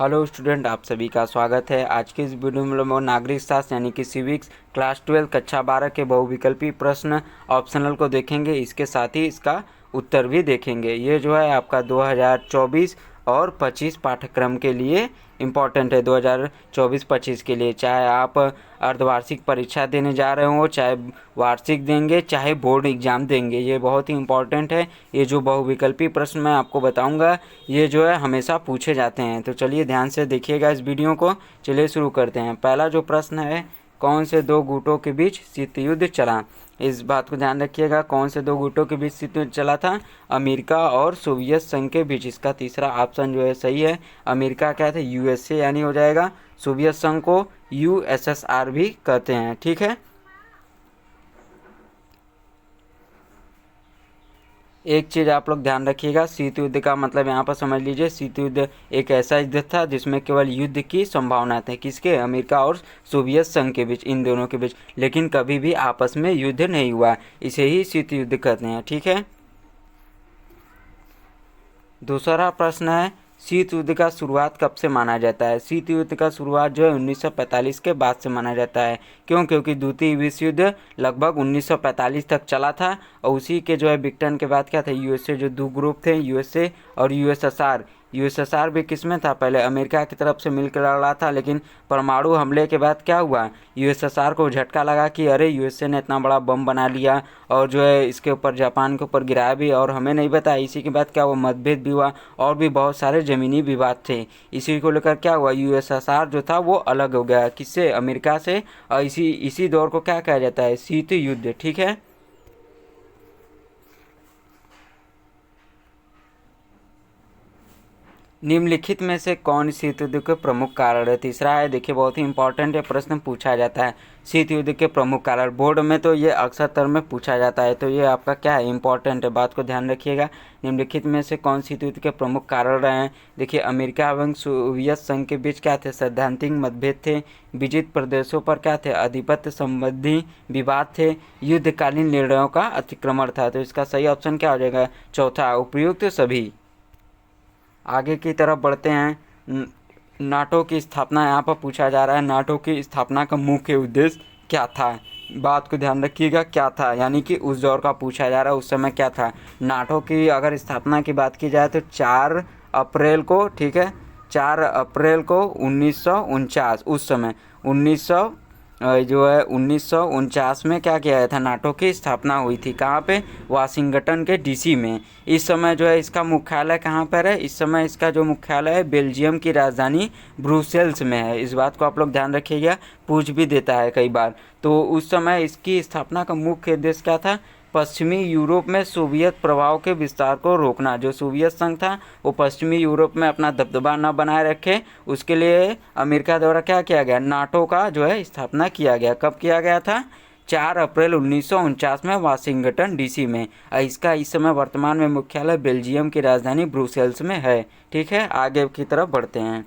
Hello student, आप सभी का स्वागत है। आज की इस वीडियो में हम नागरिक शास्त्र यानी कि सिविक्स क्लास 12 कक्षा 12 के बहुविकल्पी प्रश्न ऑप्शनल को देखेंगे। इसके साथ ही इसका उत्तर भी देखेंगे। ये जो है आपका 2024 और 25 पाठ्यक्रम के लिए इम्पॉर्टेंट है। 2024-25 के लिए, चाहे आप अर्धवार्षिक परीक्षा देने जा रहे हो, चाहे वार्षिक देंगे, चाहे बोर्ड एग्जाम देंगे, ये बहुत ही इम्पॉर्टेंट है। ये जो बहुविकल्पी प्रश्न मैं आपको बताऊंगा, ये जो है हमेशा पूछे जाते हैं। तो चलिए ध्यान से देखिएगा इस वीडियो को। चलिए शुरू करते हैं। पहला जो प्रश्न है, कौन से दो गुटों के बीच शीत युद्ध चला? इस बात को ध्यान रखिएगा, कौन से दो गुटों के बीच शीत युद्ध चला था? अमेरिका और सोवियत संघ के बीच। इसका तीसरा ऑप्शन जो है सही है। अमेरिका क्या थे? यूएसए यानी हो जाएगा। सोवियत संघ को यूएसएसआर भी कहते हैं। ठीक है, एक चीज़ आप लोग ध्यान रखिएगा, शीत युद्ध का मतलब यहाँ पर समझ लीजिए, शीत युद्ध एक ऐसा युद्ध था जिसमें केवल युद्ध की संभावना थी। किसके? अमेरिका और सोवियत संघ के बीच, इन दोनों के बीच, लेकिन कभी भी आपस में युद्ध नहीं हुआ। इसे ही शीत युद्ध कहते हैं। ठीक है, दूसरा प्रश्न है, शीत युद्ध का शुरुआत कब से माना जाता है? शीत युद्ध का शुरुआत जो है 1945 के बाद से माना जाता है। क्यों? क्योंकि द्वितीय विश्व युद्ध लगभग 1945 तक चला था, और उसी के जो है विघटन के बाद क्या था, यूएसए जो दो ग्रुप थे, यूएसए और यूएसएसआर। यूएसएसआर भी किस में था? पहले अमेरिका की तरफ से मिलकर लड़ रहा था, लेकिन परमाणु हमले के बाद क्या हुआ, यूएसएसआर को झटका लगा कि अरे यूएसए ने इतना बड़ा बम बना लिया और जो है इसके ऊपर, जापान के ऊपर गिराया भी, और हमें नहीं बताया। इसी के बाद क्या हुआ, मतभेद भी हुआ और भी बहुत सारे ज़मीनी विवाद थे। इसी को लेकर क्या हुआ, यूएसएसआर जो था वो अलग हो गया। किससे? अमेरिका से। और इसी दौर को क्या कहा जाता है? शीत युद्ध। ठीक है, निम्नलिखित में से कौन शीत युद्ध के प्रमुख कारण है? तीसरा है, देखिए बहुत ही इंपॉर्टेंट है, प्रश्न पूछा जाता है शीत युद्ध के प्रमुख कारण। बोर्ड में तो ये अक्सर तर में पूछा जाता है, तो ये आपका क्या है, इंपॉर्टेंट है, बात को ध्यान रखिएगा। निम्नलिखित में से कौन शीत युद्ध के प्रमुख कारण रहे हैं? देखिए, अमेरिका एवं सोवियत संघ के बीच क्या थे? सैद्धांतिक मतभेद थे। विजित प्रदेशों पर क्या थे? आधिपत्य संबंधी विवाद थे। युद्धकालीन निर्णयों का अतिक्रमण था। तो इसका सही ऑप्शन क्या हो जाएगा? चौथा, उपयुक्त सभी। आगे की तरफ बढ़ते हैं। नाटो की स्थापना यहाँ पर पूछा जा रहा है। नाटो की स्थापना का मुख्य उद्देश्य क्या था? बात को ध्यान रखिएगा, क्या था, यानी कि उस दौर का पूछा जा रहा है, उस समय क्या था। नाटो की अगर स्थापना की बात की जाए तो 4 अप्रैल को, ठीक है, 4 अप्रैल को 1949, उस समय 1949 में क्या किया गया था, नाटो की स्थापना हुई थी। कहाँ पे? वाशिंगटन के डीसी में। इस समय जो है इसका मुख्यालय कहाँ पर है? इस समय इसका जो मुख्यालय है बेल्जियम की राजधानी ब्रुसेल्स में है। इस बात को आप लोग ध्यान रखिएगा, पूछ भी देता है कई बार। तो उस समय इसकी स्थापना का मुख्य उद्देश्य क्या था? पश्चिमी यूरोप में सोवियत प्रभाव के विस्तार को रोकना। जो सोवियत संघ था वो पश्चिमी यूरोप में अपना दबदबा न बनाए रखे, उसके लिए अमेरिका द्वारा क्या किया गया, नाटो का जो है स्थापना किया गया। कब किया गया था? 4 अप्रैल 1949 में वाशिंगटन डीसी में। इसका इस समय वर्तमान में मुख्यालय बेल्जियम की राजधानी ब्रुसेल्स में है। ठीक है, आगे की तरफ बढ़ते हैं।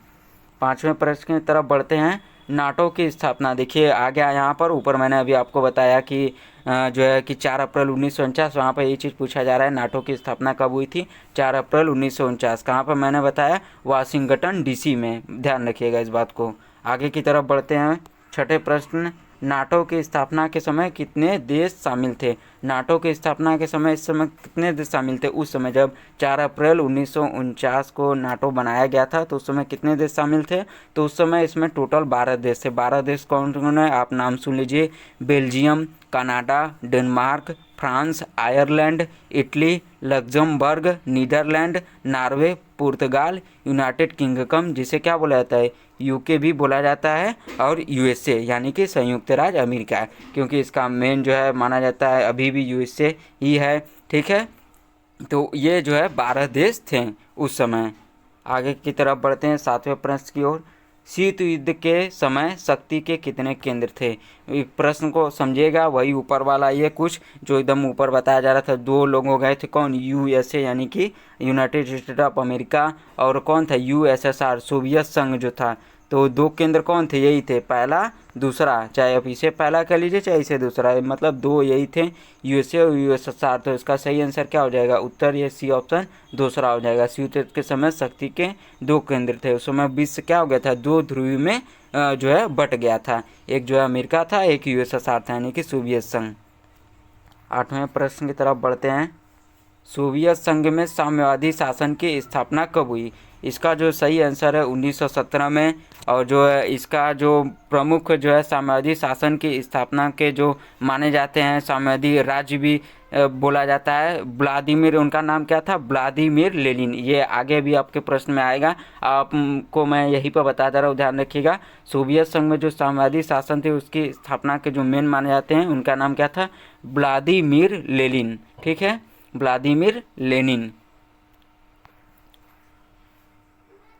5वें प्रश्न की तरफ बढ़ते हैं। नाटो की स्थापना, देखिए आ गया यहाँ पर। ऊपर मैंने अभी आपको बताया कि जो है कि 4 अप्रैल 1949, वहाँ पर ये चीज़ पूछा जा रहा है, नाटो की स्थापना कब हुई थी? 4 अप्रैल 1949। कहाँ पर? मैंने बताया वाशिंगटन डीसी में। ध्यान रखिएगा इस बात को। आगे की तरफ बढ़ते हैं। 6ठे प्रश्न, नाटो की स्थापना के समय कितने देश शामिल थे? नाटो की स्थापना के समय, इस समय कितने देश शामिल थे? उस समय जब 4 अप्रैल 1949 को नाटो बनाया गया था, तो उस समय कितने देश शामिल थे? तो उस समय इसमें टोटल 12 देश थे। 12 देश कौन कौन है? आप नाम सुन लीजिए। Belgium, Canada, Denmark, France, Ireland, Italy, Luxembourg, Netherland, Norway, पुर्तगाल, यूनाइटेड किंगडम, जिसे क्या बोला जाता है, यूके भी बोला जाता है, और यूएसए यानी कि संयुक्त राज्य अमेरिका, क्योंकि इसका मेन जो है माना जाता है अभी भी यूएसए ही है। ठीक है, तो ये जो है 12 देश थे उस समय। आगे की तरफ बढ़ते हैं 7वें प्रश्न की ओर। शीत युद्ध के समय शक्ति के कितने केंद्र थे? प्रश्न को समझिएगा, वही ऊपर वाला ये कुछ जो एकदम ऊपर बताया जा रहा था। 2 लोग हो गए थे, कौन? यूएसए यानी कि यूनाइटेड स्टेट ऑफ अमेरिका, और कौन था? यूएसएसआर, सोवियत संघ जो था। तो दो केंद्र कौन थे, यही थे, पहला दूसरा, चाहे आप इसे पहला कह लीजिए चाहे इसे दूसरा, मतलब दो यही थे, यूएसए और यूएसएसआर। तो इसका सही आंसर क्या हो जाएगा, उत्तर, ये सी ऑप्शन दूसरा हो जाएगा। शिव युद्ध के समय शक्ति के दो केंद्र थे, उस समय विश्व क्या हो गया था, दो ध्रुवी में जो है बट गया था, एक जो है अमेरिका था, एक यूएसएसआर था, यानी कि सोवियत संघ। 8वें प्रश्न की तरफ बढ़ते हैं। सोवियत संघ में साम्यवादी शासन की स्थापना कब हुई? इसका जो सही आंसर है 1917 में। और जो है इसका जो प्रमुख जो है साम्यवादी शासन की स्थापना के जो माने जाते हैं, साम्यवादी राज्य भी बोला जाता है, व्लादिमीर, उनका नाम क्या था, व्लादिमीर लेनिन। ये आगे भी आपके प्रश्न में आएगा, आपको मैं यहीं पर बता दे रहा हूँ, ध्यान रखिएगा। सोवियत संघ में जो साम्यवादी शासन थे उसकी स्थापना के जो मेन माने जाते हैं, उनका नाम क्या था, व्लादिमीर लेनिन। ठीक है, व्लादिमीर लेनिन।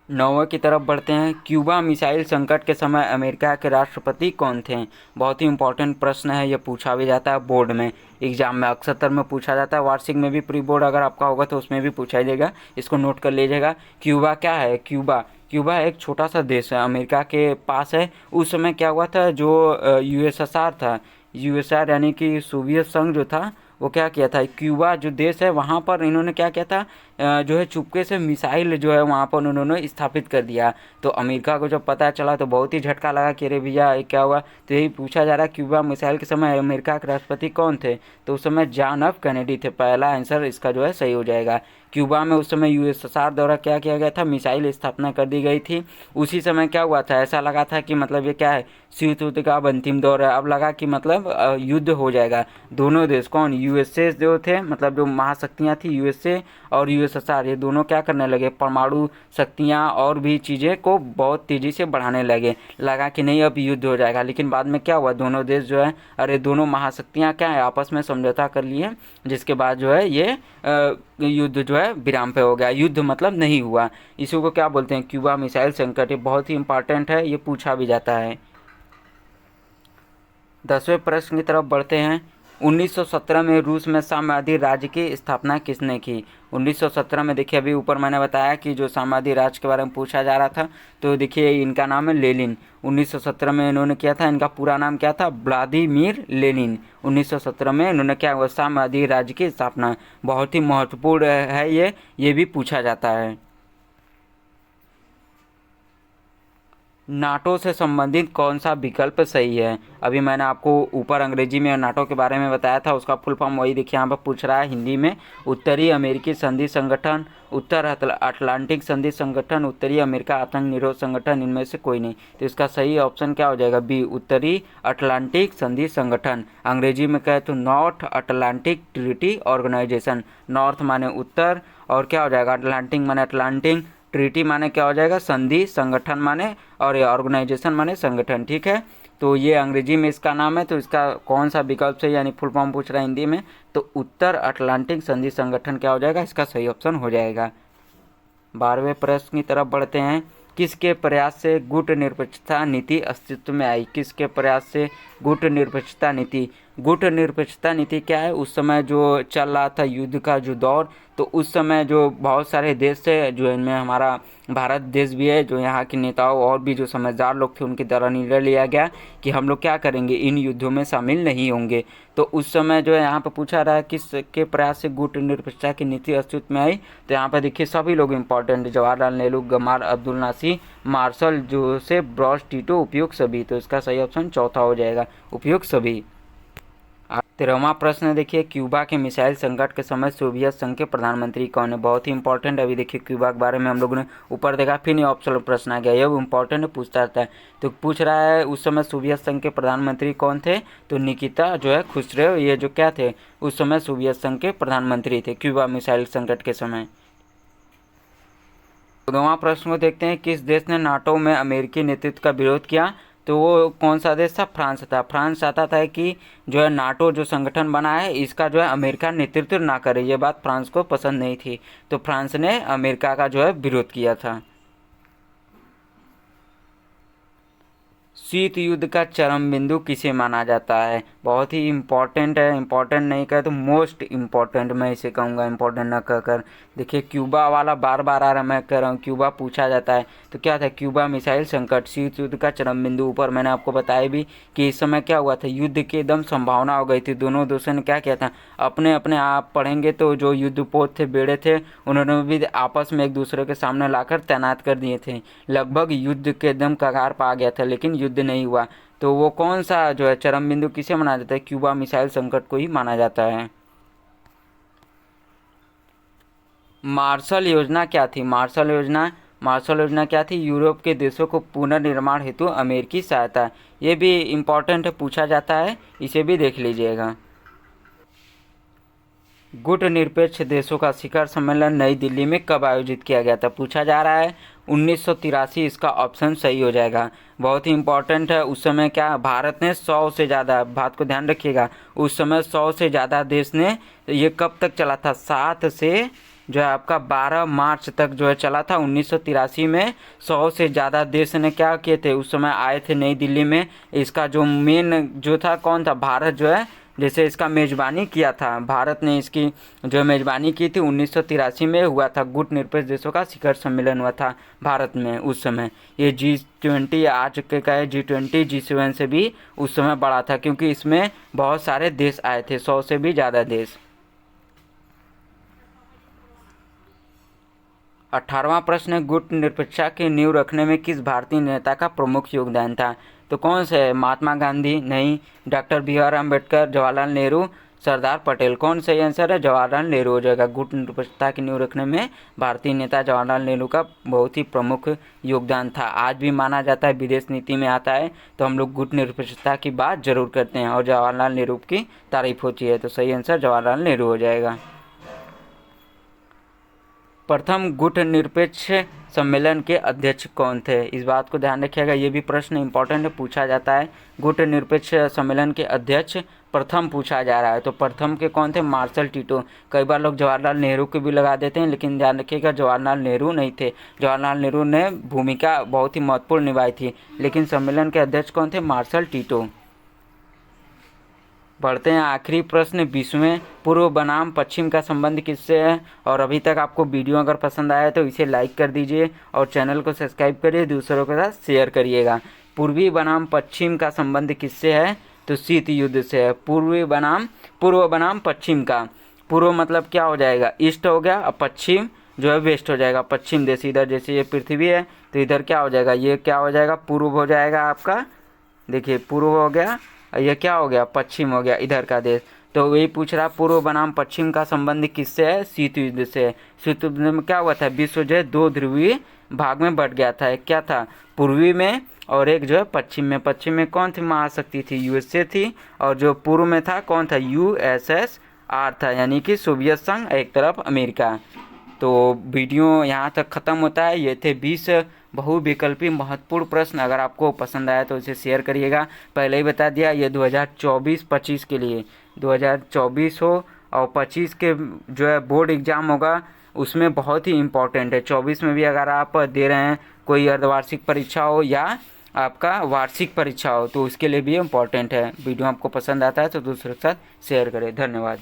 9वें की तरफ बढ़ते हैं। क्यूबा मिसाइल संकट के समय अमेरिका के राष्ट्रपति कौन थे? बहुत ही इंपॉर्टेंट प्रश्न है, ये पूछा भी जाता है बोर्ड में, एग्जाम में अक्सर में पूछा जाता है, वार्षिक में भी, प्री बोर्ड अगर आपका होगा तो उसमें भी पूछा जाएगा, इसको नोट कर लीजिएगा। क्यूबा क्या है? क्यूबा एक छोटा सा देश है, अमेरिका के पास है। उस समय क्या हुआ था, जो यूएसएसआर था, यूएसआर यानी कि सोवियत संघ जो था, वो क्या किया था, क्यूबा जो देश है वहाँ पर इन्होंने क्या किया था, जो है चुपके से मिसाइल जो है वहाँ पर उन्होंने स्थापित कर दिया। तो अमेरिका को जब पता चला तो बहुत ही झटका लगा कि अरे भैया ये क्या हुआ। तो यही पूछा जा रहा है, क्यूबा मिसाइल के समय अमेरिका के राष्ट्रपति कौन थे? तो उस समय जॉन एफ कैनेडी थे। पहला आंसर इसका जो है सही हो जाएगा। क्यूबा में उस समय यूएसएसआर द्वारा क्या किया गया था, मिसाइल स्थापना कर दी गई थी। उसी समय क्या हुआ था, ऐसा लगा था कि मतलब ये क्या है, शीत युद्ध का अब अंतिम दौर है, अब लगा कि मतलब युद्ध हो जाएगा। दोनों देश कौन, यूएसए जो थे, मतलब जो महाशक्तियाँ थी यूएसए और यूएसएसआर, ये दोनों क्या करने लगे, परमाणु शक्तियाँ और भी चीज़ें को बहुत तेज़ी से बढ़ाने लगे। लगा कि नहीं अब युद्ध हो जाएगा, लेकिन बाद में क्या हुआ, दोनों देश जो है, अरे दोनों महाशक्तियाँ क्या है, आपस में समझौता कर लिए, जिसके बाद जो है ये युद्ध जो है विराम पे हो गया। युद्ध मतलब नहीं हुआ। इसी को क्या बोलते हैं, क्यूबा मिसाइल संकट। ये बहुत ही इंपॉर्टेंट है, ये पूछा भी जाता है। 10वें प्रश्न की तरफ बढ़ते हैं। 1917 में रूस में साम्यवादी राज्य की स्थापना किसने की? 1917 में देखिए, अभी ऊपर मैंने बताया कि जो साम्यवादी राज्य के बारे में पूछा जा रहा था, तो देखिए इनका नाम है लेनिन। 1917 में इन्होंने किया था, इनका पूरा नाम क्या था, व्लादिमीर लेनिन। 1917 में इन्होंने क्या हुआ, साम्यवादी राज्य की स्थापना। बहुत ही महत्वपूर्ण है ये भी पूछा जाता है। नाटो से संबंधित कौन सा विकल्प सही है? अभी मैंने आपको ऊपर अंग्रेजी में नाटो के बारे में बताया था, उसका फुल फॉर्म वही देखिए यहाँ पर पूछ रहा है हिंदी में। उत्तरी अमेरिकी संधि संगठन, उत्तर अटलांटिक संधि संगठन, उत्तरी अमेरिका आतंक निरोध संगठन, इनमें से कोई नहीं। तो इसका सही ऑप्शन क्या हो जाएगा, बी, उत्तरी अटलांटिक संधि संगठन। अंग्रेजी में कहे तो North Atlantic Treaty Organization. North माने उत्तर, और क्या हो जाएगा, अटलांटिक माने अटलांटिक, ट्रीटी माने क्या हो जाएगा, संधि, संगठन माने, और ये ऑर्गेनाइजेशन माने संगठन। ठीक है, तो ये अंग्रेजी में इसका नाम है। तो इसका कौन सा विकल्प से, यानी फुल फॉर्म पूछ रहा है हिंदी में, तो उत्तर अटलांटिक संधि संगठन क्या हो जाएगा, इसका सही ऑप्शन हो जाएगा। 12वें प्रश्न की तरफ बढ़ते हैं। किसके प्रयास से गुटनिरपेक्षता नीति अस्तित्व में आई? किसके प्रयास से गुटनिरपेक्षता नीति? गुटनिरपेक्षता नीति क्या है, उस समय जो चल रहा था युद्ध का जो दौर, तो उस समय जो बहुत सारे देश थे, जो इनमें हमारा भारत देश भी है, जो यहाँ के नेताओं और भी जो समझदार लोग थे, उनके द्वारा निर्णय लिया गया कि हम लोग क्या करेंगे, इन युद्धों में शामिल नहीं होंगे। तो उस समय जो है यहाँ पर पूछा रहा है किसके प्रयास से गुटनिरपेक्षता की नीति अस्तित्व में आई। तो यहाँ पर देखिए सभी लोग important, Jawaharlal Nehru, Gamal Abdul Nasser, Marshal Josip Broz Tito, उपयुक्त सभी। तो इसका सही ऑप्शन चौथा हो जाएगा, उपयुक्त सभी। 13वां प्रश्न देखिए, क्यूबा के मिसाइल संकट के समय सोवियत संघ के प्रधानमंत्री कौन है? बहुत ही इंपॉर्टेंट। अभी देखिए क्यूबा के बारे में हम लोगों ने ऊपर देखा, फिर ये ऑप्शनल प्रश्न आ गया, ये इंपॉर्टेंट है, पूछता रहता है। तो पूछ रहा है उस समय सोवियत संघ के प्रधानमंत्री कौन थे? तो निकिता जो है खुसरेव, ये जो क्या थे, उस समय सोवियत संघ के प्रधानमंत्री थे क्यूबा मिसाइल संकट के समय। 14वां प्रश्न को देखते हैं, किस देश ने नाटो में अमेरिकी नेतृत्व का विरोध किया? तो वो कौन सा देश था? फ्रांस था। फ्रांस चाहता था कि जो है नाटो जो संगठन बना है, इसका जो है अमेरिका नेतृत्व ना करे, ये बात फ्रांस को पसंद नहीं थी। तो फ्रांस ने अमेरिका का जो है विरोध किया था। शीत युद्ध का चरम बिंदु किसे माना जाता है? बहुत ही इम्पोर्टेंट है, इम्पोर्टेंट नहीं कहे तो मोस्ट इम्पोर्टेंट मैं इसे कहूँगा, इम्पोर्टेंट न कहकर। देखिए क्यूबा वाला बार बार आ रहा, मैं कह रहा हूँ क्यूबा पूछा जाता है। तो क्या था? क्यूबा मिसाइल संकट, शीत युद्ध का चरम बिंदु। ऊपर मैंने आपको बताया भी कि इस समय क्या हुआ था, युद्ध की एकदम संभावना हो गई थी। दोनों देशों ने क्या किया था, अपने अपने आप पढ़ेंगे तो जो युद्धपोत थे, बेड़े थे, उन्होंने भी आपस में एक दूसरे के सामने लाकर तैनात कर दिए थे। लगभग युद्ध के एकदम कगार पर आ गया था, लेकिन युद्ध नहीं हुआ। तो वो कौन सा जो है चरम बिंदु किसे माना जाता है? क्यूबा मिसाइल संकट को ही माना जाता है। मार्शल योजना क्या थी? मार्शल योजना क्या थी? यूरोप के देशों को पुनर्निर्माण हेतु अमेरिकी सहायता। ये भी इम्पोर्टेंट पूछा जाता है, इसे भी देख लीजिएगा। गुट निरपेक्ष देशों का शिखर सम्मेलन नई दिल्ली में कब आयोजित किया गया था? पूछा जा रहा है 1983, इसका ऑप्शन सही हो जाएगा। बहुत ही इम्पोर्टेंट है। उस समय क्या, भारत ने 100 से ज़्यादा, बात को ध्यान रखिएगा, उस समय 100 से ज़्यादा देश ने, ये कब तक चला था? 7 से जो है आपका 12 मार्च तक जो है चला था 1983 में। 100 से ज़्यादा देश ने क्या किए थे, उस समय आए थे नई दिल्ली में। इसका जो मेन जो था कौन था? भारत जो है, जैसे इसका मेज़बानी किया था, भारत ने इसकी जो मेज़बानी की थी 1983 में हुआ था। गुट निरपेक्ष देशों का शिखर सम्मेलन हुआ था भारत में उस समय। ये G20 आज के कहे G20 G7 से भी उस समय बड़ा था, क्योंकि इसमें बहुत सारे देश आए थे, 100 से भी ज़्यादा देश। 18वां प्रश्न, गुट निरपेक्षता की नींव रखने में किस भारतीय नेता का प्रमुख योगदान था? तो कौन से है? महात्मा गांधी? नहीं। Doctor B R. अम्बेडकर, जवाहरलाल नेहरू, सरदार पटेल। कौन सही आंसर है? जवाहरलाल नेहरू हो जाएगा। गुट निरपेक्षता की नींव रखने में भारतीय नेता जवाहरलाल नेहरू का बहुत ही प्रमुख योगदान था। आज भी माना जाता है, विदेश नीति में आता है तो हम लोग गुट निरपेक्षता की बात जरूर करते हैं और जवाहरलाल नेहरू की तारीफ होती है। तो सही आंसर जवाहरलाल नेहरू हो जाएगा। प्रथम गुट निरपेक्ष सम्मेलन के अध्यक्ष कौन थे? इस बात को ध्यान रखिएगा, ये भी प्रश्न इंपॉर्टेंट पूछा जाता है। गुट निरपेक्ष सम्मेलन के अध्यक्ष प्रथम पूछा जा रहा है, तो प्रथम के कौन थे? Marshal Tito. कई बार लोग जवाहरलाल नेहरू को भी लगा देते हैं, लेकिन ध्यान रखिएगा जवाहरलाल नेहरू नहीं थे। जवाहरलाल नेहरू ने भूमिका बहुत ही महत्वपूर्ण निभाई थी, लेकिन सम्मेलन के अध्यक्ष कौन थे? Marshal Tito. बढ़ते हैं आखिरी प्रश्न 20वें, पूर्व बनाम पश्चिम का संबंध किससे है? और अभी तक आपको वीडियो अगर पसंद आया तो इसे लाइक कर दीजिए और चैनल को सब्सक्राइब करिए, दूसरों के साथ शेयर करिएगा। पूर्वी बनाम पश्चिम का संबंध किससे है? तो शीत युद्ध से है। पूर्व बनाम पश्चिम का, पूर्व मतलब क्या हो जाएगा? ईस्ट हो गया, और पश्चिम जो है वेस्ट हो जाएगा। पश्चिम देश इधर, जैसे ये पृथ्वी है तो इधर क्या हो जाएगा? ये क्या हो जाएगा? पूर्व हो जाएगा आपका। देखिए पूर्व हो गया, ये क्या हो गया? पश्चिम हो गया, इधर का देश। तो वही पूछ रहा, पूर्व बनाम पश्चिम का संबंध किससे है? शीत युद्ध से। शीत युद्ध में क्या हुआ था? विश्व जो है 2 ध्रुवीय भाग में बट गया था। एक क्या था? पूर्वी में, और एक जो है पश्चिम में। पश्चिम में कौन थी महाशक्ति थी? यूएसए थी। और जो पूर्व में था कौन था? यूएसएसआर था, यानी कि सोवियत संघ, एक तरफ अमेरिका। तो वीडियो यहाँ तक ख़त्म होता है। ये थे 20 बहुविकल्पी महत्वपूर्ण प्रश्न। अगर आपको पसंद आया तो इसे शेयर करिएगा। पहले ही बता दिया, ये 2024-25 के लिए, 2024 हो और 25 के जो है बोर्ड एग्ज़ाम होगा, उसमें बहुत ही इम्पोर्टेंट है। 24 में भी अगर आप दे रहे हैं, कोई अर्धवार्षिक परीक्षा हो या आपका वार्षिक परीक्षा हो, तो उसके लिए भी इम्पोर्टेंट है। वीडियो आपको पसंद आता है तो दूसरों के साथ शेयर करें। धन्यवाद।